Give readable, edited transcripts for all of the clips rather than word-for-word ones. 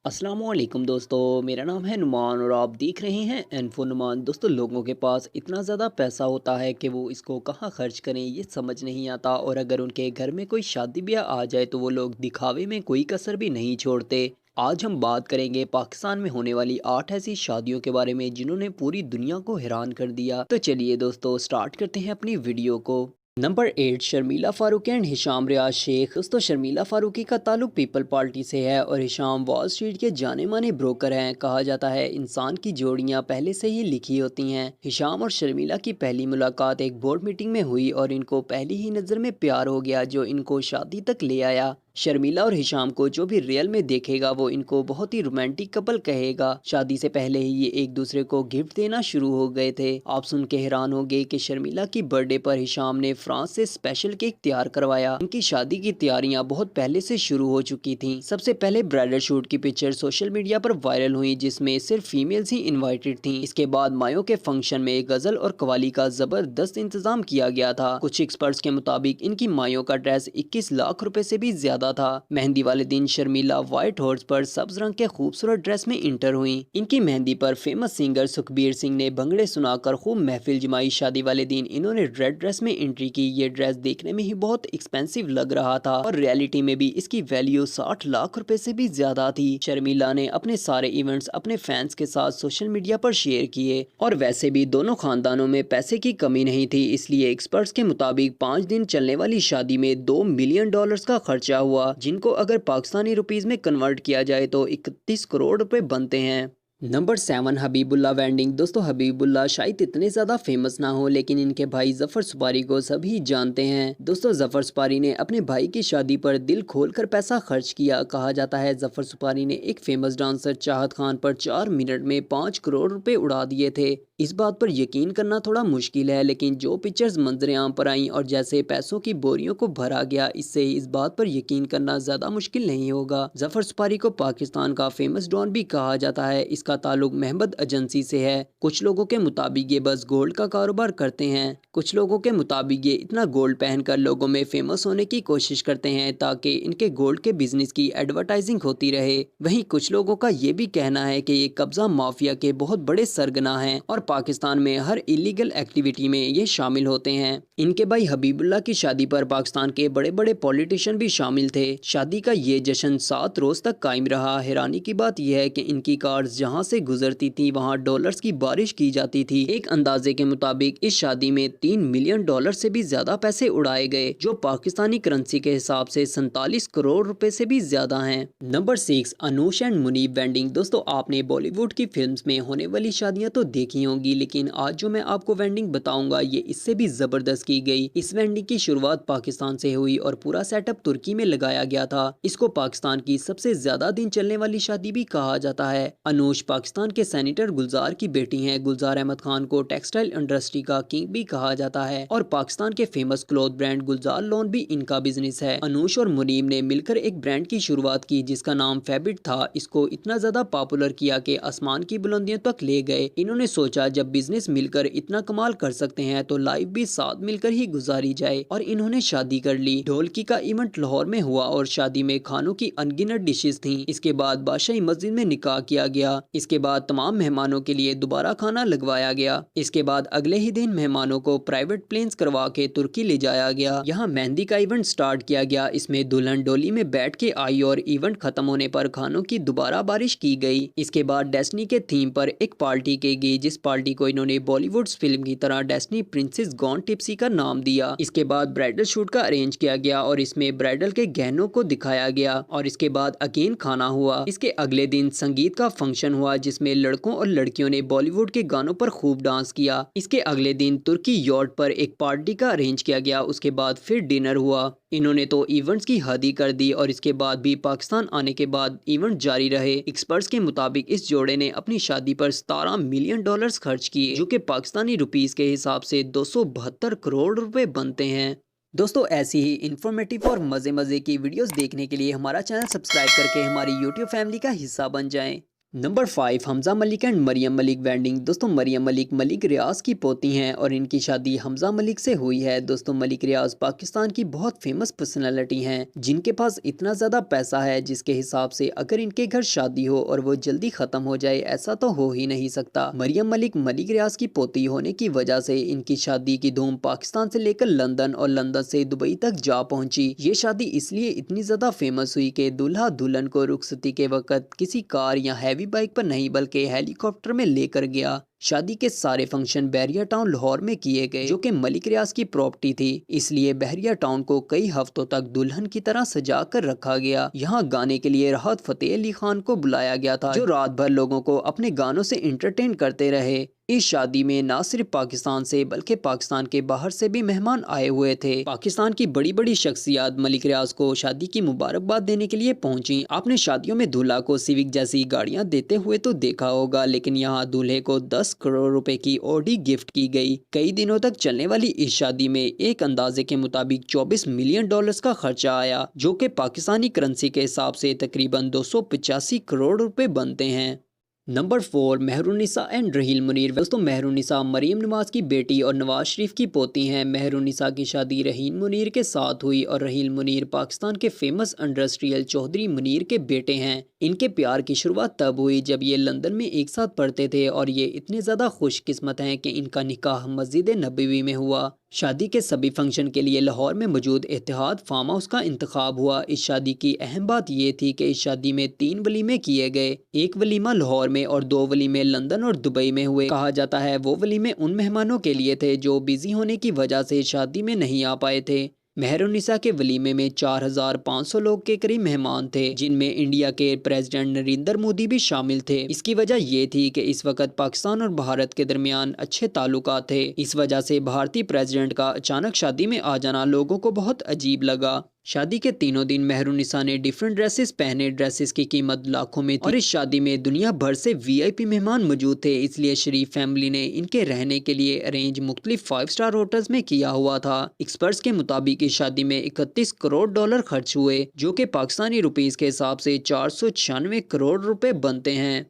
अस्सलामुअलैकुम दोस्तों, मेरा नाम है नुमान और आप देख रहे हैं इन्फो नुमान। दोस्तों, लोगों के पास इतना ज़्यादा पैसा होता है कि वो इसको कहाँ खर्च करें ये समझ नहीं आता। और अगर उनके घर में कोई शादी ब्याह आ जाए तो वो लोग दिखावे में कोई कसर भी नहीं छोड़ते। आज हम बात करेंगे पाकिस्तान में होने वाली 8 ऐसी शादियों के बारे में जिन्होंने पूरी दुनिया को हैरान कर दिया। तो चलिए दोस्तों, स्टार्ट करते हैं अपनी वीडियो को। Number 8, Sharmila Farooqi and Hisham Riaz Sheikh. दोस्तों, शर्मिला फारूकी का ताल्लुक पीपल पार्टी से है और हिशाम वॉल स्ट्रीट के जाने माने ब्रोकर हैं। कहा जाता है इंसान की जोड़ियां पहले से ही लिखी होती हैं। हिशाम और शर्मिला की पहली मुलाकात एक बोर्ड मीटिंग में हुई और इनको पहली ही नज़र में प्यार हो गया जो इनको शादी तक ले आया। शर्मिला और हिशाम को जो भी रियल में देखेगा वो इनको बहुत ही रोमांटिक कपल कहेगा। शादी से पहले ही ये एक दूसरे को गिफ्ट देना शुरू हो गए थे। आप सुन के हैरान हो गए कि शर्मिला की बर्थडे पर हिशाम ने फ्रांस से स्पेशल केक तैयार करवाया। इनकी शादी की तैयारियां बहुत पहले से शुरू हो चुकी थी। सबसे पहले ब्राइडल शूट की पिक्चर सोशल मीडिया पर वायरल हुई जिसमें सिर्फ फीमेल्स ही इन्वाइटेड थी। इसके बाद मायों के फंक्शन में गजल और कवाली का जबरदस्त इंतजाम किया गया था। कुछ एक्सपर्ट्स के मुताबिक इनकी मायों का ड्रेस 21 लाख रुपए से भी ज्यादा था। मेहंदी वाले दिन शर्मिला व्हाइट हॉर्स पर सब्ज रंग के खूबसूरत ड्रेस में इंटर हुई। इनकी मेहंदी पर फेमस सिंगर सुखबीर सिंह ने भंगड़े सुनाकर खूब महफिल जमाई। शादी वाले दिन इन्होंने रेड ड्रेस में एंट्री की। ये ड्रेस देखने में ही बहुत एक्सपेंसिव लग रहा था और रियलिटी में भी इसकी वैल्यू 60 लाख रुपए से भी ज्यादा थी। शर्मिला ने अपने सारे इवेंट्स अपने फैंस के साथ सोशल मीडिया पर शेयर किए और वैसे भी दोनों खानदानों में पैसे की कमी नहीं थी, इसलिए एक्सपर्ट्स के मुताबिक 5 दिन चलने वाली शादी में $2 मिलियन का खर्चा हुआ, जिनको अगर पाकिस्तानी रुपीस में कन्वर्ट किया जाए तो 31 करोड़ रुपए बनते हैं। Number 7, Habibullah wedding. दोस्तों, हबीबुल्ला शायद इतने ज़्यादा फेमस ना हो लेकिन इनके भाई जफ़र सुपारी को सभी जानते हैं। दोस्तों, जफ़र सुपारी ने अपने भाई की शादी पर दिल खोलकर पैसा खर्च किया। कहा जाता है जफ़र सुपारी ने एक फेमस डांसर चाहत खान पर 4 मिनट में 5 करोड़ रुपए उड़ा दिए थे। इस बात पर यकीन करना थोड़ा मुश्किल है, लेकिन जो पिक्चर्स मंजरे आम पर आई और जैसे पैसों की बोरियों को भरा गया, इससे इस बात पर यकीन करना ज़्यादा मुश्किल नहीं होगा। जफ़र सुपारी को पाकिस्तान का फेमस डॉन भी कहा जाता है। इसका ताल्लुक महमद एजेंसी से है। कुछ लोगों के मुताबिक ये बस गोल्ड का कारोबार करते हैं। कुछ लोगों के मुताबिक ये इतना गोल्ड पहनकर लोगों में फेमस होने की कोशिश करते हैं ताकि इनके गोल्ड के बिजनेस की एडवर्टाइजिंग होती रहे। वहीं कुछ लोगों का ये भी कहना है कि ये कब्जा माफिया के बहुत बड़े सरगना हैं और पाकिस्तान में हर इलीगल एक्टिविटी में ये शामिल होते हैं। इनके भाई हबीबुल्ला की शादी पर पाकिस्तान के बड़े बड़े पॉलिटिशियन भी शामिल थे। शादी का ये जश्न 7 रोज तक कायम रहा। हैरानी की बात यह है कि इनकी कार्स जहां से गुजरती थी वहां डॉलर्स की बारिश की जाती थी। एक अंदाजे के मुताबिक इस शादी में $3 मिलियन से भी ज्यादा पैसे उड़ाए गए, जो पाकिस्तानी करेंसी के हिसाब से 47 करोड़ रुपए से भी ज्यादा हैं। Number 6, Anush and Muneeb wedding. दोस्तों, आपने बॉलीवुड की फिल्म्स में होने वाली शादियां तो देखी होंगी, लेकिन आज जो मैं आपको वेडिंग बताऊंगा ये इससे भी जबरदस्त की गई। इस वेडिंग की शुरुआत पाकिस्तान से हुई और पूरा सेटअप तुर्की में लगाया गया था। इसको पाकिस्तान की सबसे ज्यादा दिन चलने वाली शादी भी कहा जाता है। अनुष पाकिस्तान के सेनेटर गुलजार की बेटी हैं। गुलजार अहमद खान को टेक्सटाइल इंडस्ट्री का किंग भी कहा जाता है और पाकिस्तान के फेमस क्लॉथ ब्रांड गुलजार लॉन भी इनका बिजनेस है। अनुष और मुनीम ने मिलकर एक ब्रांड की शुरुआत की जिसका नाम फैबिट था। इसको इतना ज्यादा पॉपुलर किया कि आसमान की बुलंदियों तक ले गए। इन्होंने सोचा जब बिजनेस मिलकर इतना कमाल कर सकते हैं तो लाइफ भी साथ मिलकर ही गुजारी जाए और इन्होंने शादी कर ली। ढोलकी का इवेंट लाहौर में हुआ और शादी में खानों की अनगिनत डिशेस थी। इसके बाद बादशाही मस्जिद में निकाह किया गया। इसके बाद तमाम मेहमानों के लिए दोबारा खाना लगवाया गया। इसके बाद अगले ही दिन मेहमानों को प्राइवेट प्लेन्स करवा के तुर्की ले जाया गया। यहाँ मेहंदी का इवेंट स्टार्ट किया गया। इसमें दुल्हन डोली में बैठ के आई और इवेंट खत्म होने पर खानों की दोबारा बारिश की गई। इसके बाद डेस्टिनी के थीम पर एक पार्टी की गई, जिस पार्टी को इन्होंने बॉलीवुड फिल्म की तरह डेस्टिनी प्रिंसेस गॉन टिप्सी का नाम दिया। इसके बाद ब्राइडल शूट का अरेंज किया गया और इसमें ब्राइडल के गहनों को दिखाया गया और इसके बाद अगेन खाना हुआ। इसके अगले दिन संगीत का फंक्शन हुआ जिसमें लड़कों और लड़कियों ने बॉलीवुड के गानों पर खूब डांस किया। इसके अगले दिन तुर्की यॉट पर एक पार्टी का अरेंज किया गया। उसके बाद फिर डिनर हुआ। इन्होंने तो इवेंट्स की हद ही कर दी और इसके बाद भी पाकिस्तान आने के बाद इवेंट जारी रहे। एक्सपर्ट्स के मुताबिक इस जोड़े ने अपनी शादी पर $17 मिलियन खर्च किए, जो कि पाकिस्तानी रुपीस के हिसाब से 272 करोड़ रुपए बनते हैं। दोस्तों, ऐसी ही इंफॉर्मेटिव और मज़े की वीडियोस देखने के लिए हमारा चैनल सब्सक्राइब करके हमारी यूट्यूब फैमिली का हिस्सा बन जाएं। Number 5 Hamza Malik and Maryam Malik wedding. दोस्तों मरियम मलिक मलिक रियाज की पोती हैं और इनकी शादी हमजा मलिक से हुई है। दोस्तों मलिक रियाज पाकिस्तान की बहुत फेमस पर्सनालिटी हैं जिनके पास इतना ज़्यादा पैसा है जिसके हिसाब से अगर इनके घर शादी हो और वो जल्दी ख़त्म हो जाए ऐसा तो हो ही नहीं सकता। मरियम मलिक मलिक रियाज की पोती होने की वजह से इनकी शादी की धूम पाकिस्तान से लेकर लंदन और लंदन से दुबई तक जा पहुंची। ये शादी इसलिए इतनी ज़्यादा फेमस हुई कि दूल्हा दुल्हन को रुखसती के वक्त किसी कार या हैवी बाइक पर नहीं बल्कि हेलीकॉप्टर में लेकर गया। शादी के सारे फंक्शन बहरिया टाउन लाहौर में किए गए जो कि मलिक रियाज की प्रॉपर्टी थी, इसलिए बहरिया टाउन को कई हफ्तों तक दुल्हन की तरह सजा कर रखा गया। यहाँ गाने के लिए राहत फतेह अली खान को बुलाया गया था जो रात भर लोगों को अपने गानों से इंटरटेन करते रहे। इस शादी में न सिर्फ पाकिस्तान से बल्कि पाकिस्तान के बाहर से भी मेहमान आए हुए थे। पाकिस्तान की बड़ी बड़ी शख्सियत मलिक रियाज को शादी की मुबारकबाद देने के लिए पहुंची। आपने शादियों में दूल्हा को सिविक जैसी गाड़ियां देते हुए तो देखा होगा, लेकिन यहाँ दूल्हे को 10 करोड़ रुपए की ऑडी गिफ्ट की गई। कई दिनों तक चलने वाली इस शादी में एक अंदाजे के मुताबिक 24 मिलियन डॉलर्स का खर्चा आया जो कि पाकिस्तानी करेंसी के हिसाब से तकरीबन 285 करोड़ रुपए बनते हैं। Number 4 Mehrunnisa and Raheel Munir. दोस्तों मेहरुनिसा मरीम नवाज की बेटी और नवाज शरीफ की पोती हैं। मेहरुनिसा की शादी रहील मुनीर के साथ हुई और रहील मुनीर पाकिस्तान के फेमस इंडस्ट्रियल चौधरी मुनीर के बेटे हैं। इनके प्यार की शुरुआत तब हुई जब ये लंदन में एक साथ पढ़ते थे और ये इतने ज़्यादा खुशकिस्मत हैं कि इनका निकाह मस्जिद नबवी में हुआ। शादी के सभी फंक्शन के लिए लाहौर में मौजूद इत्तेहाद फार्म हाउस का इंतखाब हुआ। इस शादी की अहम बात यह थी कि इस शादी में 3 वलीमे किए गए, एक वलीमा लाहौर में और 2 वलीमे लंदन और दुबई में हुए। कहा जाता है वो वलीमे उन मेहमानों के लिए थे जो बिजी होने की वजह से शादी में नहीं आ पाए थे। मेहरुनिसा के वलीमे में 4500 लोग के करीब मेहमान थे जिनमें इंडिया के प्रेसिडेंट नरेंद्र मोदी भी शामिल थे। इसकी वजह ये थी कि इस वक्त पाकिस्तान और भारत के दरमियान अच्छे ताल्लुकात थे। इस वजह से भारतीय प्रेसिडेंट का अचानक शादी में आ जाना लोगों को बहुत अजीब लगा। शादी के तीनों दिन मेहरुनिसा ने डिफरेंट ड्रेसेस पहने। ड्रेसेस की कीमत लाखों में थी और इस शादी में दुनिया भर से वीआईपी मेहमान मौजूद थे, इसलिए शरीफ फैमिली ने इनके रहने के लिए अरेंज मुख्तलिफ 5 स्टार होटल्स में किया हुआ था। एक्सपर्ट्स के मुताबिक इस शादी में 31 करोड़ डॉलर खर्च हुए जो कि पाकिस्तानी रुपीस के हिसाब से 496 करोड़ रुपए बनते हैं।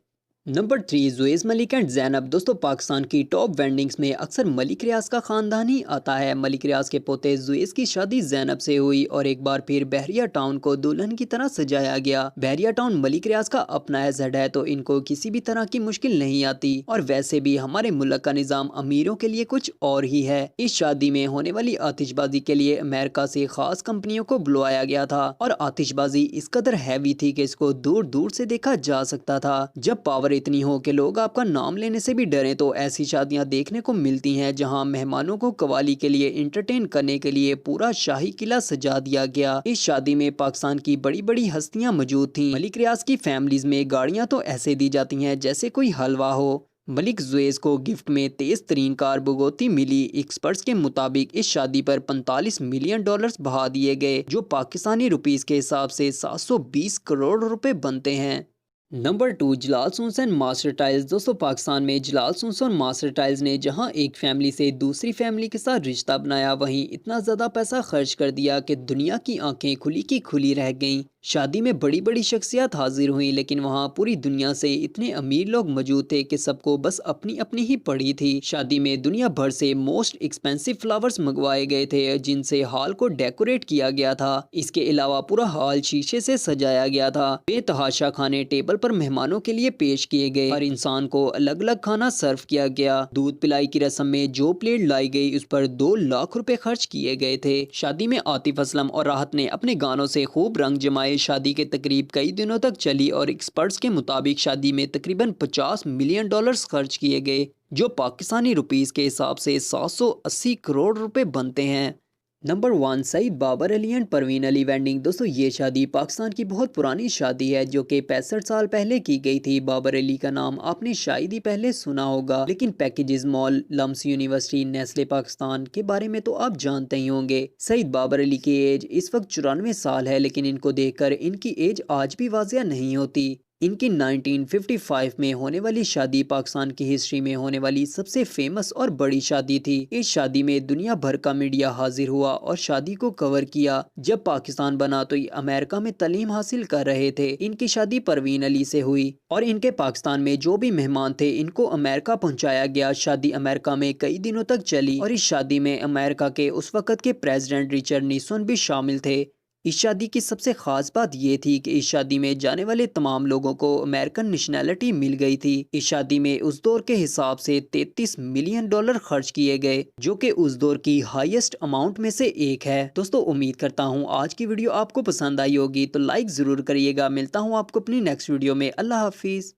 नंबर 3 जुएज मलिक एंड ज़ैनब। दोस्तों पाकिस्तान की टॉप वेंडिंग्स में अक्सर मलिक रियाज का खानदान ही आता है। मलिक रियाज के पोते जुएज की शादी ज़ैनब से हुई और एक बार फिर बहरिया टाउन को दुल्हन की तरह सजाया गया। बहरिया टाउन मलिक रियाज का अपना एसेट है तो इनको किसी भी तरह की मुश्किल नहीं आती और वैसे भी हमारे मुल्क का निज़ाम अमीरों के लिए कुछ और ही है। इस शादी में होने वाली आतिशबाजी के लिए अमेरिका से खास कंपनियों को बुलवाया गया था और आतिशबाजी इस कदर हैवी थी कि इसको दूर दूर से देखा जा सकता था। जब पावर इतनी हो कि लोग आपका नाम लेने से भी डरें तो ऐसी शादियां देखने को मिलती हैं जहां मेहमानों को कवाली के लिए इंटरटेन करने के लिए पूरा शाही किला सजा दिया गया। इस शादी में पाकिस्तान की बड़ी बड़ी हस्तियां मौजूद थीं। मलिक रियाज की फैमिलीज में गाड़ियां तो ऐसे दी जाती हैं जैसे कोई हलवा हो। मलिक जुएज को गिफ्ट में तेज तरीन कार बुगोती मिली। एक्सपर्ट्स के मुताबिक इस शादी पर 45 मिलियन डॉलर्स बहा दिए गए जो पाकिस्तानी रुपीस के हिसाब से 720 करोड़ रुपए बनते हैं। Number 2 Jalal sons and master tiles. दोस्तों पाकिस्तान में जलाल सोन्स और मास्टर टाइल्स ने जहां एक फैमिली से दूसरी फैमिली के साथ रिश्ता बनाया वहीं इतना ज़्यादा पैसा खर्च कर दिया कि दुनिया की आंखें खुली की खुली रह गईं। शादी में बड़ी बड़ी शख्सियत हाजिर हुई लेकिन वहां पूरी दुनिया से इतने अमीर लोग मौजूद थे कि सबको बस अपनी अपनी ही पड़ी थी। शादी में दुनिया भर से मोस्ट एक्सपेंसिव फ्लावर्स मंगवाए गए थे जिनसे हॉल को डेकोरेट किया गया था। इसके अलावा पूरा हॉल शीशे से सजाया गया था। बेतहाशा खाने टेबल पर मेहमानों के लिए पेश किए गए। हर इंसान को अलग अलग खाना सर्व किया गया। दूध पिलाई की रस्म में जो प्लेट लाई गई उस पर 2 लाख रुपए खर्च किए गए थे। शादी में आतिफ असलम और राहत ने अपने गानों से खूब रंग जमाए। शादी के तकरीब कई दिनों तक चली और एक्सपर्ट्स के मुताबिक शादी में तकरीबन 50 मिलियन डॉलर्स खर्च किए गए जो पाकिस्तानी रुपीस के हिसाब से 780 करोड़ रुपए बनते हैं। Number 1 Saeed Babar Ali and Parveen Ali wedding. दोस्तों ये शादी पाकिस्तान की बहुत पुरानी शादी है जो कि 65 साल पहले की गई थी। बाबर अली का नाम आपने शायद ही पहले सुना होगा लेकिन packages mall, LUMS university, Nestle Pakistan के बारे में तो आप जानते ही होंगे। सईद बाबर अली की एज इस वक्त 94 साल है लेकिन इनको देखकर इनकी एज आज भी वाजिया नहीं होती। इनकी 1955 में होने वाली शादी पाकिस्तान की हिस्ट्री में होने वाली सबसे फेमस और बड़ी शादी थी। इस शादी में दुनिया भर का मीडिया हाजिर हुआ और शादी को कवर किया। जब पाकिस्तान बना तो ये अमेरिका में तालीम हासिल कर रहे थे। इनकी शादी परवीन अली से हुई और इनके पाकिस्तान में जो भी मेहमान थे इनको अमेरिका पहुंचाया गया। शादी अमेरिका में कई दिनों तक चली और इस शादी में अमेरिका के उस वक्त के प्रेसिडेंट रिचर्ड निक्सन भी शामिल थे। इस शादी की सबसे खास बात ये थी कि इस शादी में जाने वाले तमाम लोगों को अमेरिकन नेशनैलिटी मिल गई थी। इस शादी में उस दौर के हिसाब से $33 मिलियन खर्च किए गए, जो कि उस दौर की हाईएस्ट अमाउंट में से एक है। दोस्तों उम्मीद करता हूँ आज की वीडियो आपको पसंद आई होगी, तो लाइक ज़रूर करिएगा। मिलता हूँ आपको अपनी नेक्स्ट वीडियो में। अल्लाह हाफिज़।